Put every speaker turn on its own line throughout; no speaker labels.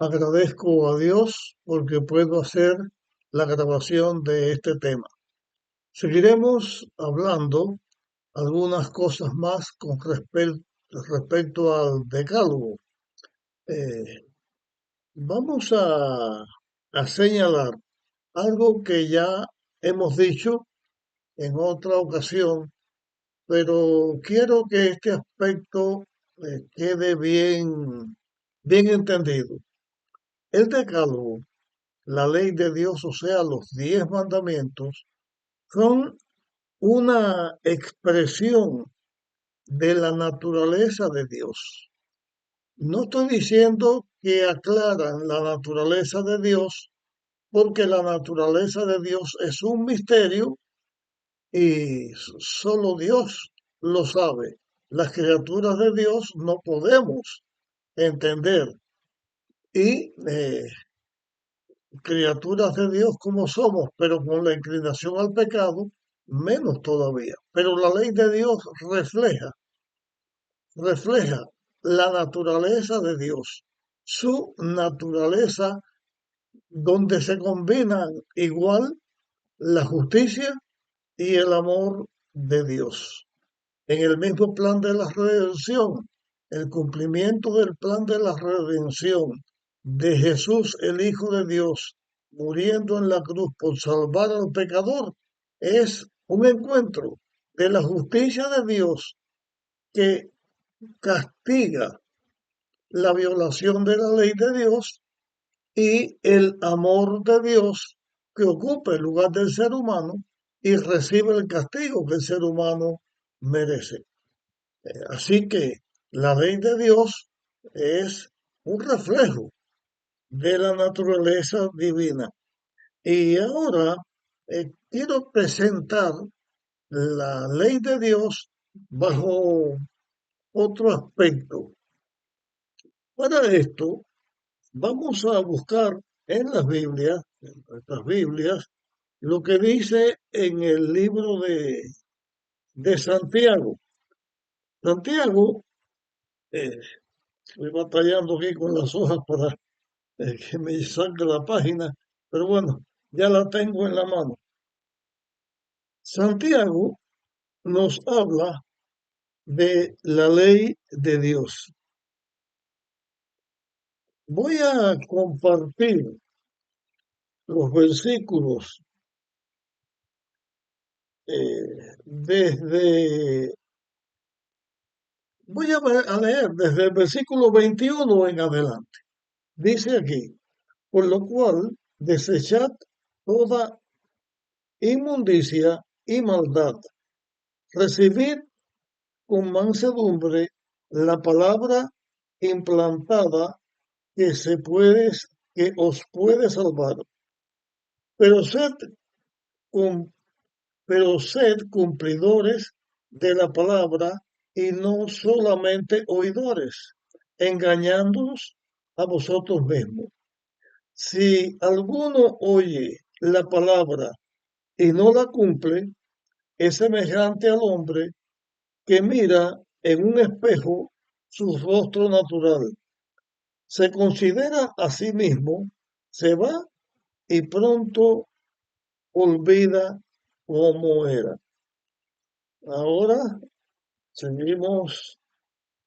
Agradezco a Dios porque puedo hacer la grabación de este tema. Seguiremos hablando algunas cosas más con respecto al decálogo. Eh, vamos a señalar algo que ya hemos dicho en otra ocasión, pero quiero que este aspecto quede bien entendido. El decálogo, la ley de Dios, o sea, los 10 mandamientos, son una expresión de la naturaleza de Dios. No estoy diciendo que aclaran la naturaleza de Dios, porque la naturaleza de Dios es un misterio y solo Dios lo sabe. Las criaturas de Dios no podemos entender y criaturas de Dios como somos, pero con la inclinación al pecado, menos todavía. Pero la ley de Dios refleja la naturaleza de Dios, su naturaleza donde se combinan igual la justicia y el amor de Dios. En el mismo plan de la redención, el cumplimiento del plan de la redención de Jesús, el Hijo de Dios, muriendo en la cruz por salvar al pecador, es un encuentro de la justicia de Dios que castiga la violación de la ley de Dios y el amor de Dios que ocupa el lugar del ser humano y recibe el castigo que el ser humano merece. Así que la ley de Dios es un reflejo de la naturaleza divina. Y ahora quiero presentar la ley de Dios bajo otro aspecto. Para esto, vamos a buscar en las Biblias, en nuestras Biblias, lo que dice en el libro de Santiago. Santiago, estoy batallando aquí con las hojas para que me saque la página, pero bueno, ya la tengo en la mano. Santiago nos habla de la ley de Dios. Voy a compartir los versículos desde, a leer desde el versículo 21 en adelante. Dice aquí, por lo cual desechad toda inmundicia y maldad, recibid con mansedumbre la palabra implantada que que os puede salvar. Pero sed, cum- pero sed cumplidores de la palabra y no solamente oidores, engañándoos a vosotros mismos. Si alguno oye la palabra y no la cumple, es semejante al hombre que mira en un espejo su rostro natural. Se considera a sí mismo, se va y pronto olvida cómo era. Ahora seguimos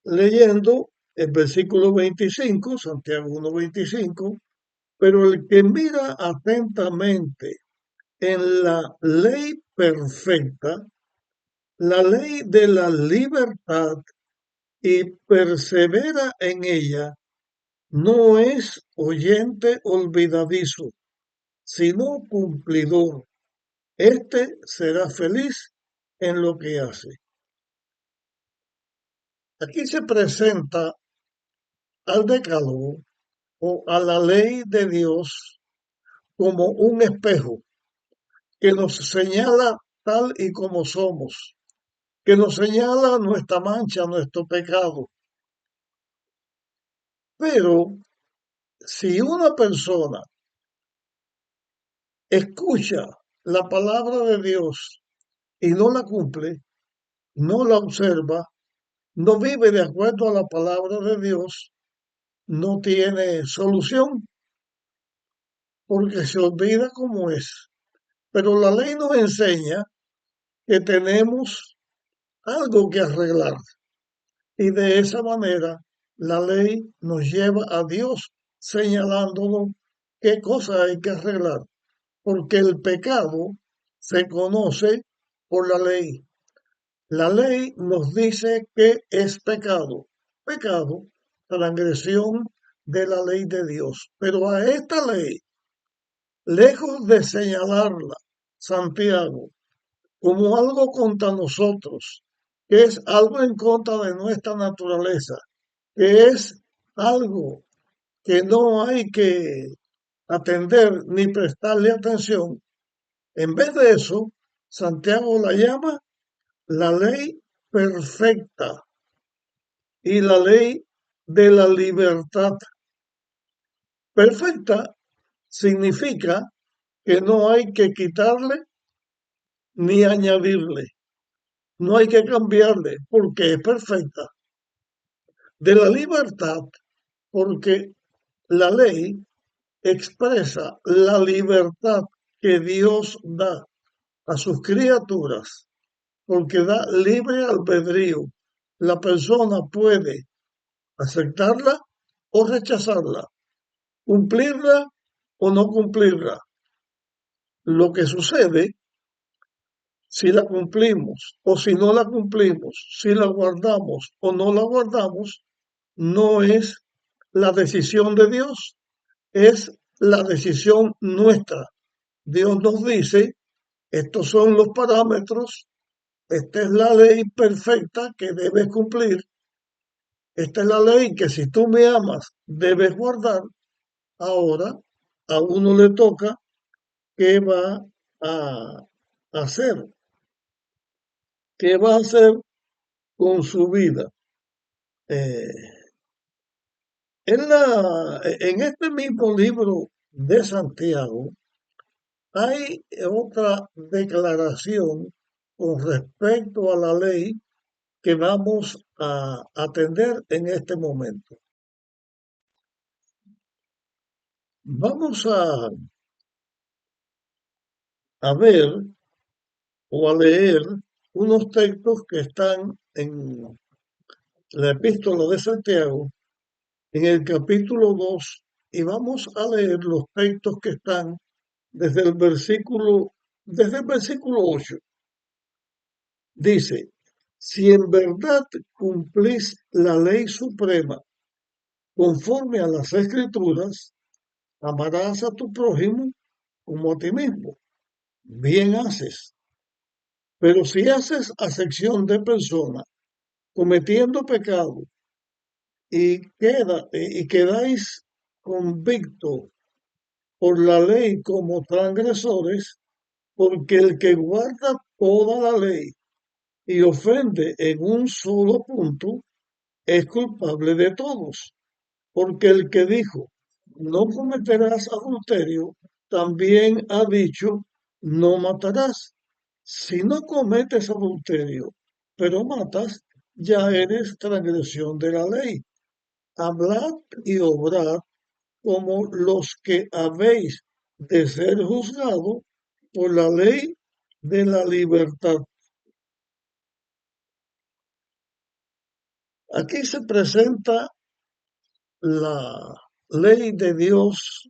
leyendo el versículo 25, Santiago 1:25, pero el que mira atentamente en la ley perfecta, la ley de la libertad, y persevera en ella, no es oyente olvidadizo, sino cumplidor. Este será feliz en lo que hace. Aquí se presenta al decálogo o a la ley de Dios como un espejo que nos señala tal y como somos, que nos señala nuestra mancha, nuestro pecado. Pero si una persona escucha la palabra de Dios y no la cumple, no la observa, no vive de acuerdo a la palabra de Dios, no tiene solución porque se olvida cómo es. Pero la ley nos enseña que tenemos algo que arreglar y de esa manera la ley nos lleva a Dios señalándonos qué cosa hay que arreglar, porque el pecado se conoce por la ley. La ley nos dice que es pecado. Pecado, transgresión de la ley de Dios. Pero a esta ley, lejos de señalarla, Santiago, como algo contra nosotros, que es algo en contra de nuestra naturaleza, que es algo que no hay que atender ni prestarle atención. En vez de eso, Santiago la llama la ley perfecta y la ley de la libertad. Perfecta significa que no hay que quitarle ni añadirle, no hay que cambiarle porque es perfecta. De la libertad, porque la ley expresa la libertad que Dios da a sus criaturas, porque da libre albedrío. La persona puede aceptarla o rechazarla, cumplirla o no cumplirla. Lo que sucede si la cumplimos o si no la cumplimos, si la guardamos o no la guardamos, no es la decisión de Dios, es la decisión nuestra. Dios nos dice, estos son los parámetros, esta es la ley perfecta que debes cumplir, esta es la ley que si tú me amas debes guardar. Ahora a uno le toca qué va a hacer, qué va a hacer con su vida. Eh, en este mismo libro de Santiago hay otra declaración con respecto a la ley que vamos a atender en este momento. Vamos a ver o a leer unos textos que están en la epístola de Santiago, en el capítulo 2 y vamos a leer los textos que están desde el versículo 8. Dice, si en verdad cumplís la ley suprema conforme a las escrituras, amarás a tu prójimo como a ti mismo. Bien haces. Pero si haces acepción de persona, cometiendo pecado, y quedáis convictos por la ley como transgresores, porque el que guarda toda la ley y ofende en un solo punto, es culpable de todos. Porque el que dijo, no cometerás adulterio, también ha dicho, no matarás. Si no cometes adulterio, pero matas, ya eres transgresión de la ley. Hablad y obrad como los que habéis de ser juzgados por la ley de la libertad. Aquí se presenta la ley de Dios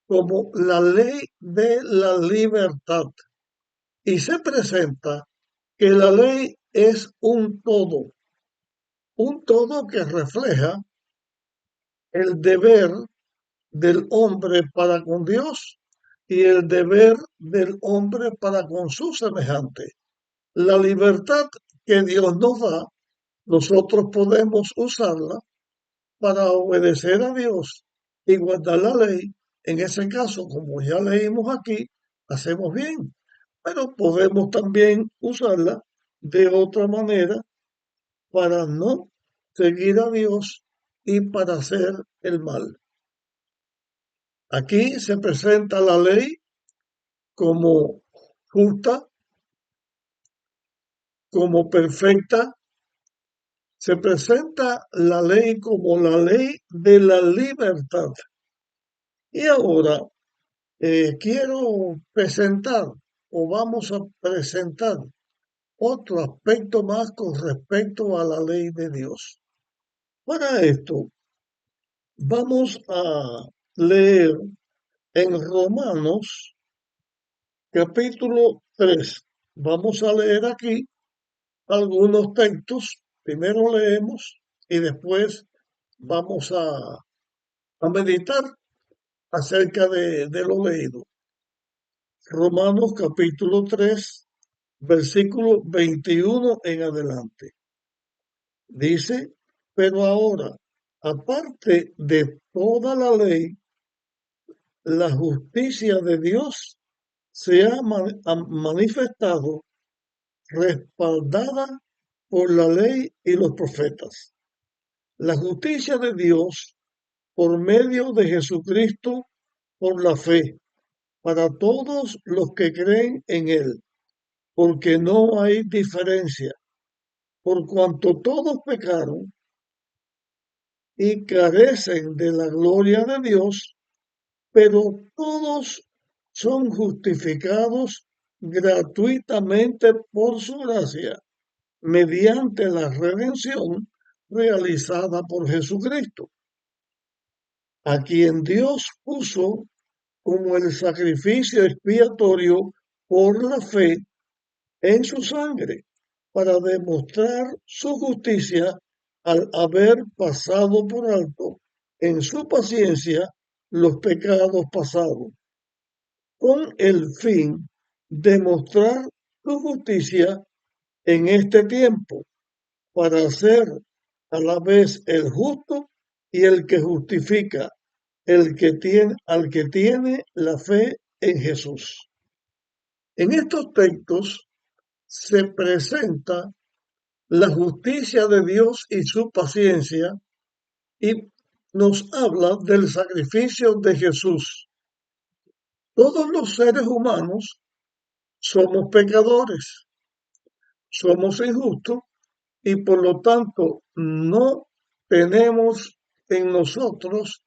como la ley de la libertad y se presenta que la ley es un todo que refleja el deber del hombre para con Dios y el deber del hombre para con su semejante. La libertad que Dios nos da, nosotros podemos usarla para obedecer a Dios y guardar la ley. En ese caso, como ya leímos aquí, hacemos bien, pero podemos también usarla de otra manera para no seguir a Dios y para hacer el mal. Aquí se presenta la ley como justa, como perfecta Se presenta la ley como la ley de la libertad. Y ahora quiero presentar o vamos a presentar otro aspecto más con respecto a la ley de Dios. Para esto, vamos a leer en Romanos capítulo 3. Vamos a leer aquí algunos textos. Primero leemos y después vamos a meditar acerca de lo leído. Romanos capítulo 3, versículo 21 en adelante. Dice, pero ahora, aparte de toda la ley, la justicia de Dios se ha manifestado respaldada por la ley y los profetas. La justicia de Dios por medio de Jesucristo por la fe, para todos los que creen en Él, porque no hay diferencia, por cuanto todos pecaron y carecen de la gloria de Dios, pero todos son justificados gratuitamente por su gracia, mediante la redención realizada por Jesucristo, a quien Dios puso como el sacrificio expiatorio por la fe en su sangre, para demostrar su justicia al haber pasado por alto en su paciencia los pecados pasados, con el fin de mostrar su justicia en este tiempo, para ser a la vez el justo y el que justifica al que tiene la fe en Jesús. En estos textos se presenta la justicia de Dios y su paciencia y nos habla del sacrificio de Jesús. Todos los seres humanos somos pecadores, somos injustos y por lo tanto no tenemos en nosotros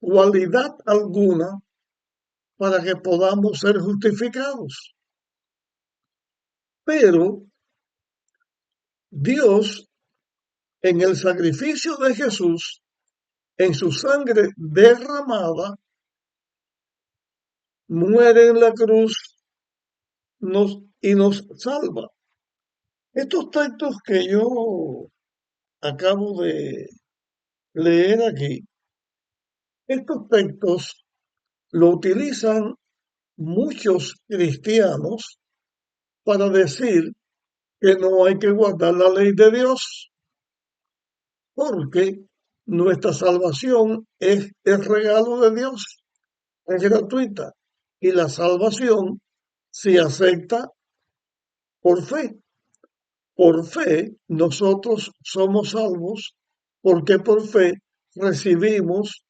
cualidad alguna para que podamos ser justificados. Pero Dios, en el sacrificio de Jesús, en su sangre derramada, muere en la cruz y nos salva. Estos textos que yo acabo de leer aquí, estos textos lo utilizan muchos cristianos para decir que no hay que guardar la ley de Dios, porque nuestra salvación es el regalo de Dios, es gratuita, y la salvación se acepta por fe. Por fe nosotros somos salvos porque por fe recibimos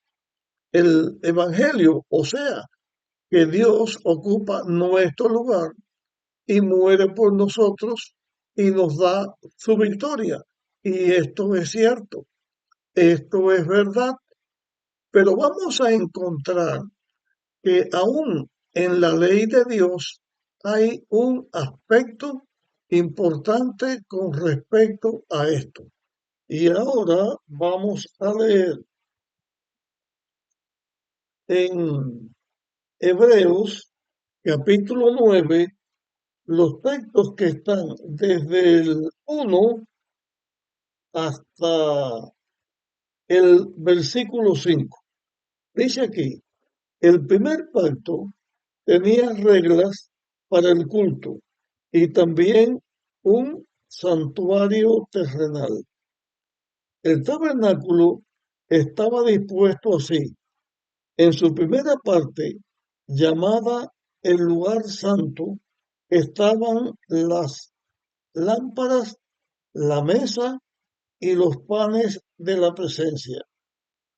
el Evangelio, o sea, que Dios ocupa nuestro lugar y muere por nosotros y nos da su victoria. Y esto es cierto, esto es verdad, pero vamos a encontrar que aún en la ley de Dios hay un aspecto importante con respecto a esto. Y ahora vamos a leer en Hebreos capítulo 9 los textos que están desde el 1 hasta el versículo 5. Dice aquí, el primer pacto tenía reglas para el culto y también un santuario terrenal. El tabernáculo estaba dispuesto así. En su primera parte, llamada el lugar santo, estaban las lámparas, la mesa y los panes de la presencia.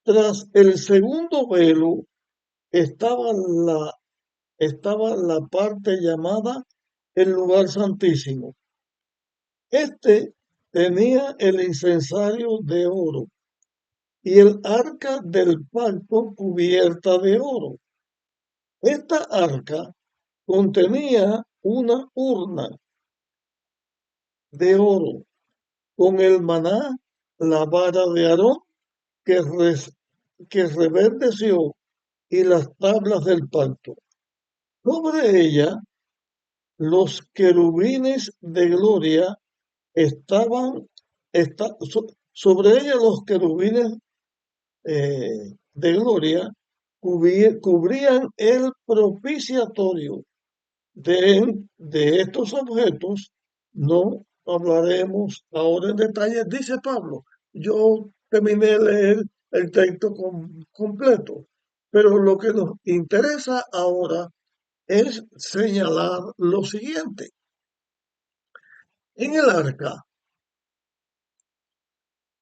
Tras el segundo velo estaba la parte llamada el lugar santísimo. Este tenía el incensario de oro y el arca del pacto cubierta de oro. Esta arca contenía una urna de oro con el maná, la vara de Aarón que, que reverdeció y las tablas del pacto. Sobre ella los querubines de gloria estaban, sobre ella los querubines de gloria cubrían el propiciatorio. De estos objetos no hablaremos ahora en detalle, dice Pablo. Yo terminé de leer el texto completo, pero lo que nos interesa ahora es señalar lo siguiente. En el arca,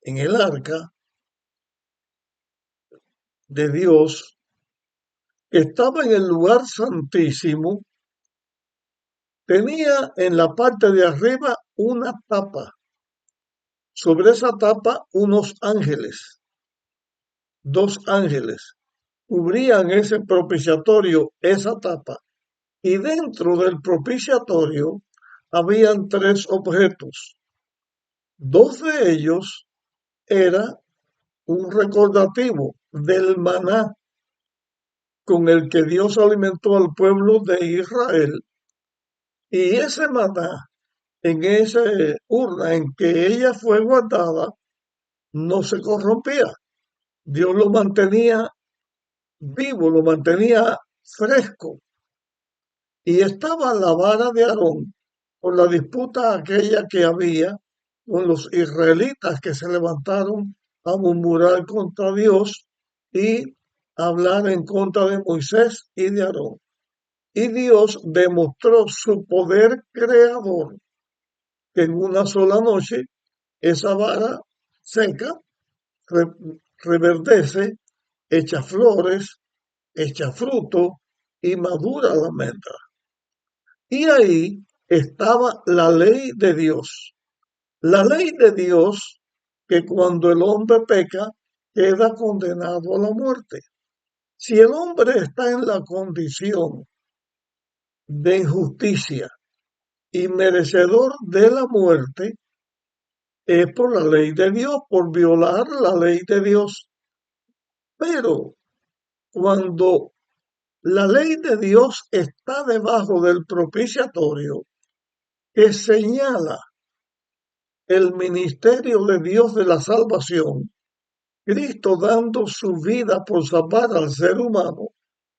en el arca de Dios, que estaba en el lugar santísimo, tenía en la parte de arriba una tapa. Sobre esa tapa unos ángeles, dos ángeles, cubrían ese propiciatorio, esa tapa. Y dentro del propiciatorio habían tres objetos. Dos de ellos era un recordativo del maná con el que Dios alimentó al pueblo de Israel. Y ese maná, en esa urna en que ella fue guardada, no se corrompía. Dios lo mantenía vivo, lo mantenía fresco. Y estaba la vara de Aarón por la disputa aquella que había con los israelitas que se levantaron a murmurar contra Dios y hablar en contra de Moisés y de Aarón. Y Dios demostró su poder creador, que en una sola noche esa vara seca reverdece, echa flores, echa fruto y madura la almendra. Y ahí estaba la ley de Dios. La ley de Dios que cuando el hombre peca queda condenado a la muerte. Si el hombre está en la condición de injusticia y merecedor de la muerte, es por la ley de Dios, por violar la ley de Dios. Pero cuando la ley de Dios está debajo del propiciatorio, que señala el ministerio de Dios de la salvación, Cristo dando su vida por salvar al ser humano,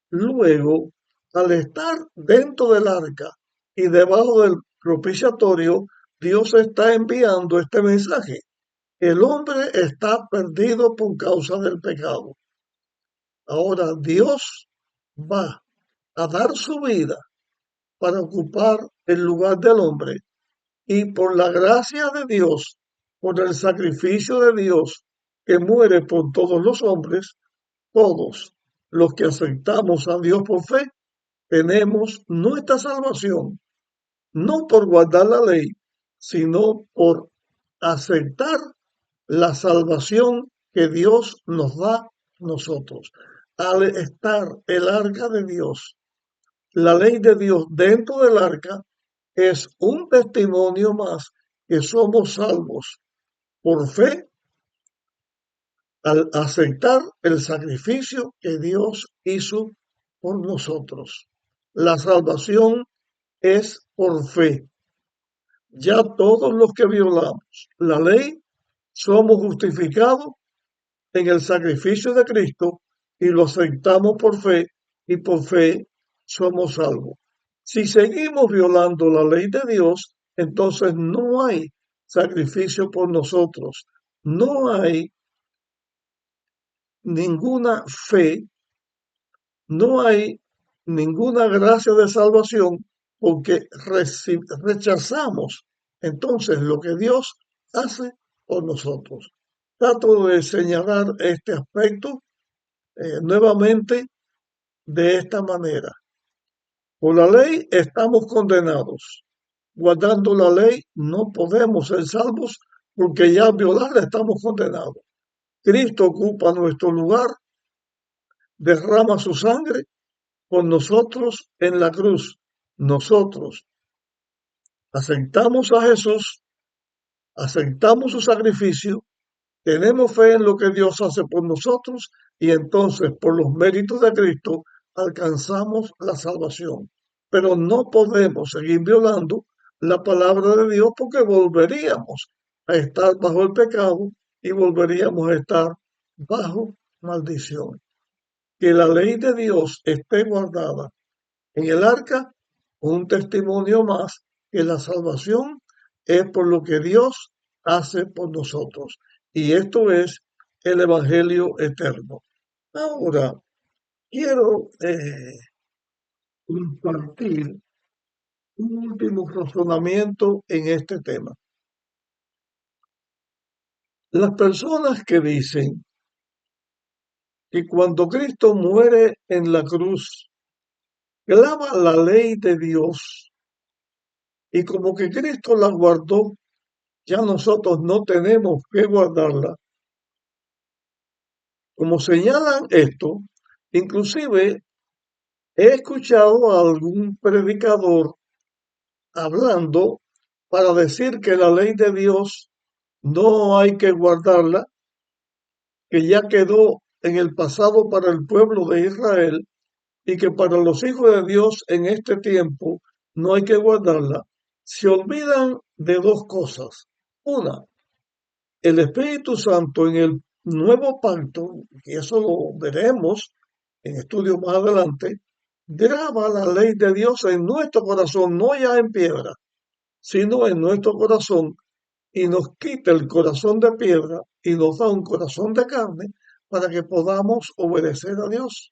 luego, al estar dentro del arca y debajo del propiciatorio, Dios está enviando este mensaje. El hombre está perdido por causa del pecado. Ahora Dios va a dar su vida para ocupar el lugar del hombre y por la gracia de Dios, por el sacrificio de Dios que muere por todos los hombres, todos los que aceptamos a Dios por fe, tenemos nuestra salvación, no por guardar la ley, sino por aceptar la salvación que Dios nos da a nosotros. Al estar el arca de Dios, la ley de Dios dentro del arca, es un testimonio más que somos salvos por fe al aceptar el sacrificio que Dios hizo por nosotros. La salvación es por fe. Ya todos los que violamos la ley somos justificados en el sacrificio de Cristo y lo aceptamos por fe y por fe somos salvos. Si seguimos violando la ley de Dios, entonces no hay sacrificio por nosotros, no hay ninguna fe, no hay ninguna gracia de salvación porque rechazamos entonces lo que Dios hace por nosotros. Trato de señalar este aspecto nuevamente de esta manera. Por la ley estamos condenados. Guardando la ley no podemos ser salvos porque ya al violarla estamos condenados. Cristo ocupa nuestro lugar, derrama su sangre por nosotros en la cruz. Nosotros aceptamos a Jesús, aceptamos su sacrificio, tenemos fe en lo que Dios hace por nosotros y entonces por los méritos de Cristo alcanzamos la salvación. Pero no podemos seguir violando la palabra de Dios porque volveríamos a estar bajo el pecado y volveríamos a estar bajo maldición. Que la ley de Dios esté guardada en el arca, un testimonio más que la salvación es por lo que Dios hace por nosotros. Y esto es el Evangelio eterno. Ahora, quiero compartir un último razonamiento en este tema. Las personas que dicen que cuando Cristo muere en la cruz, clava la ley de Dios y como que Cristo la guardó, ya nosotros no tenemos que guardarla. Como señalan esto, inclusive he escuchado a algún predicador hablando para decir que la ley de Dios no hay que guardarla, que ya quedó en el pasado para el pueblo de Israel y que para los hijos de Dios en este tiempo no hay que guardarla. Se olvidan de dos cosas. Una, el Espíritu Santo en el nuevo pacto, y eso lo veremos en estudios más adelante, graba la ley de Dios en nuestro corazón, no ya en piedra, sino en nuestro corazón, y nos quita el corazón de piedra y nos da un corazón de carne para que podamos obedecer a Dios.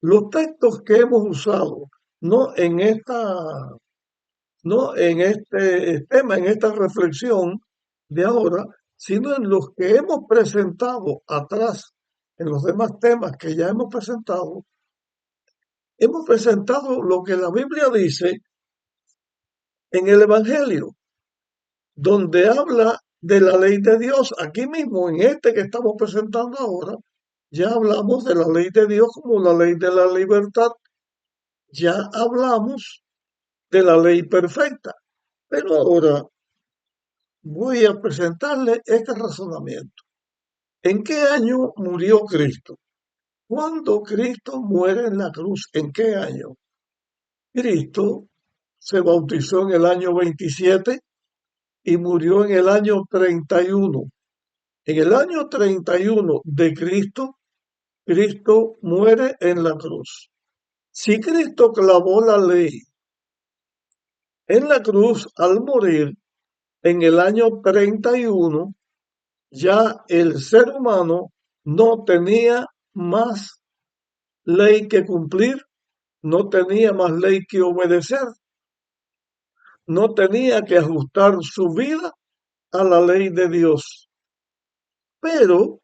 Los textos que hemos usado, no en no en este tema, en esta reflexión de ahora, sino en los que hemos presentado atrás, en los demás temas que ya hemos presentado lo que la Biblia dice en el Evangelio, donde habla de la ley de Dios. Aquí mismo, en este que estamos presentando ahora, ya hablamos de la ley de Dios como la ley de la libertad, ya hablamos de la ley perfecta. Pero ahora voy a presentarle este razonamiento. ¿En qué año murió Cristo? ¿Cuándo Cristo muere en la cruz? ¿En qué año? Cristo se bautizó en el año 27 y murió en el año 31. En el año 31 de Cristo, Cristo muere en la cruz. Si Cristo clavó la ley en la cruz al morir en el año 31, ya el ser humano no tenía más ley que cumplir, no tenía más ley que obedecer, no tenía que ajustar su vida a la ley de Dios. Pero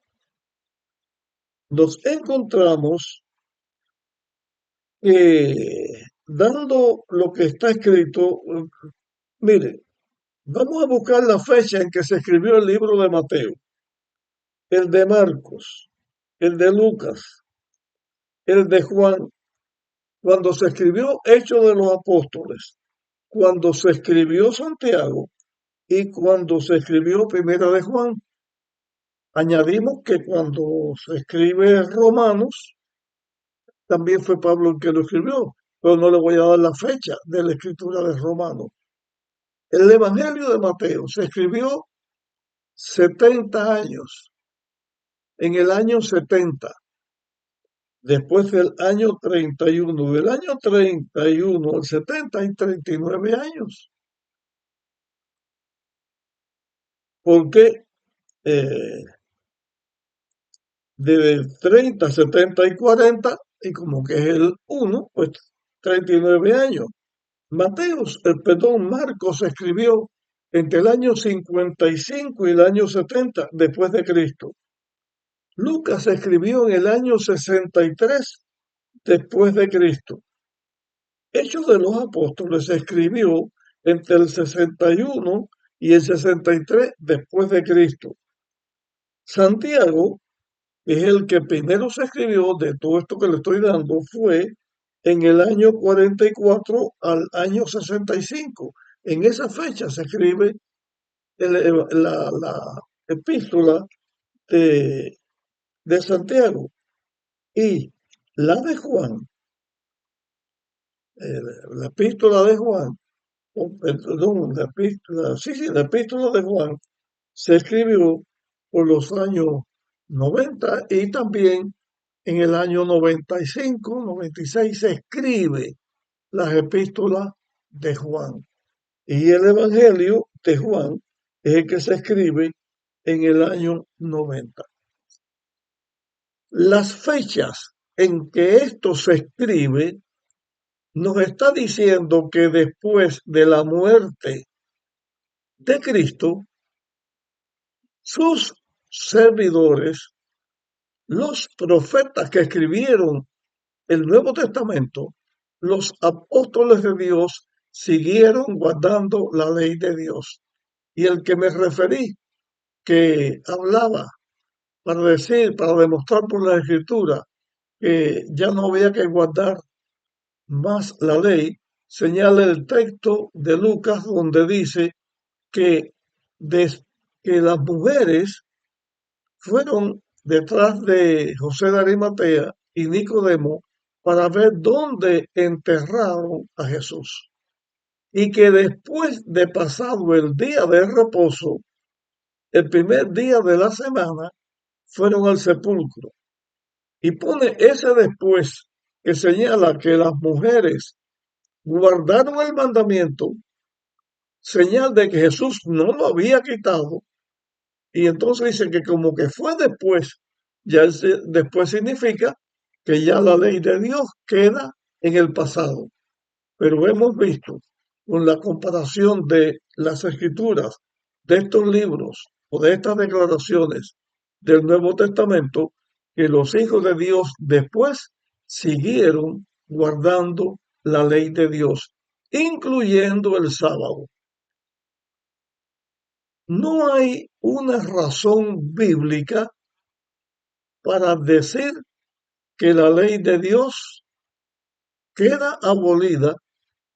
nos encontramos que dando lo que está escrito, mire, vamos a buscar la fecha en que se escribió el libro de Mateo, el de Marcos, el de Lucas, el de Juan, cuando se escribió Hechos de los Apóstoles, cuando se escribió Santiago y cuando se escribió Primera de Juan. Añadimos que cuando se escribe Romanos, también fue Pablo el que lo escribió, pero no le voy a dar la fecha de la escritura de Romanos. El Evangelio de Mateo se escribió 70 años, en el año 70, después del año 31. Del año 31 al 70 hay 39 años. Porque de 30, 70 y 40, y como que es el 1, pues 39 años. Marcos escribió entre el año 55 y el año 70 después de Cristo. Lucas escribió en el año 63 después de Cristo. Hechos de los Apóstoles se escribió entre el 61 y el 63 después de Cristo. Santiago es el que primero se escribió de todo esto que le estoy dando, fue en el año 44 al año 65. En esa fecha se escribe la epístola de, de Santiago. Y la de Juan, eh, la epístola de Juan, perdón, la epístola de Juan se escribió por los años 90 y también en el año 95, 96 se escribe las epístolas de Juan. Y el Evangelio de Juan es el que se escribe en el año 90. Las fechas en que esto se escribe nos está diciendo que después de la muerte de Cristo, sus servidores, los profetas que escribieron el Nuevo Testamento, los apóstoles de Dios, siguieron guardando la ley de Dios. Y el que me referí, que hablaba para decir, para demostrar por la escritura que ya no había que guardar más la ley, señala el texto de Lucas donde dice que, que las mujeres fueron detrás de José de Arimatea y Nicodemo para ver dónde enterraron a Jesús. Y que después de pasado el día de reposo, el primer día de la semana, fueron al sepulcro. Y pone ese después que señala que las mujeres guardaron el mandamiento, señal de que Jesús no lo había quitado. Y entonces dice que como que fue después, ya después significa que ya la ley de Dios queda en el pasado. Pero hemos visto con la comparación de las escrituras, de estos libros o de estas declaraciones del Nuevo Testamento, que los hijos de Dios después siguieron guardando la ley de Dios, incluyendo el sábado. No hay una razón bíblica para decir que la ley de Dios queda abolida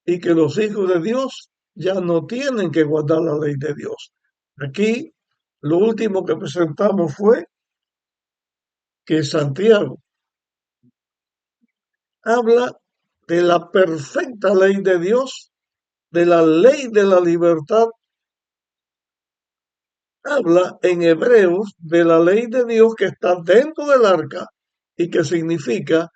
y que los hijos de Dios ya no tienen que guardar la ley de Dios. Aquí lo último que presentamos fue que Santiago habla de la perfecta ley de Dios, de la ley de la libertad, habla en Hebreos de la ley de Dios que está dentro del arca y que significa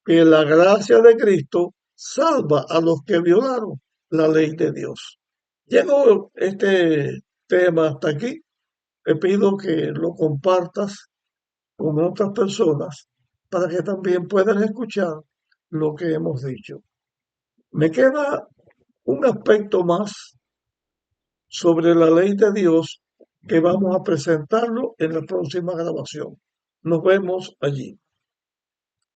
que la gracia de Cristo salva a los que violaron la ley de Dios. Llego este tema hasta aquí. Te pido que lo compartas con otras personas para que también puedan escuchar lo que hemos dicho. Me queda un aspecto más sobre la ley de Dios que vamos a presentarlo en la próxima grabación. Nos vemos allí.